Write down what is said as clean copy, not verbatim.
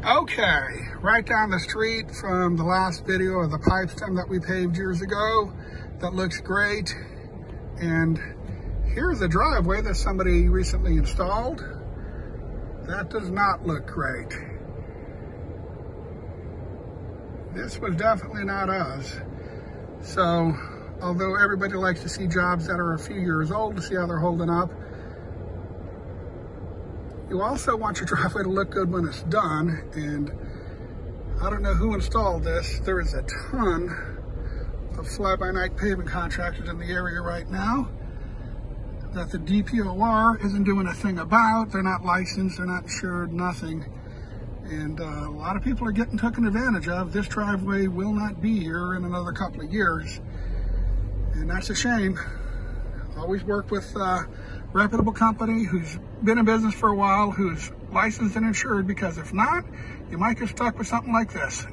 Okay, right down the street from the last video of the pipe stem that we paved years ago. That looks great. And here's a driveway that somebody recently installed. That does not look great. This was definitely not us. So, although everybody likes to see jobs that are a few years old to see how they're holding up, you also want your driveway to look good when it's done. And I don't know who installed this. There is a ton of fly-by-night paving contractors in the area right now that the DPOR isn't doing a thing about. They're not licensed, they're not insured, nothing. And a lot of people are getting taken advantage of. This driveway will not be here in another couple of years. And that's a shame. Always work with a reputable company who's been in business for a while, who's licensed and insured, because if not, you might get stuck with something like this.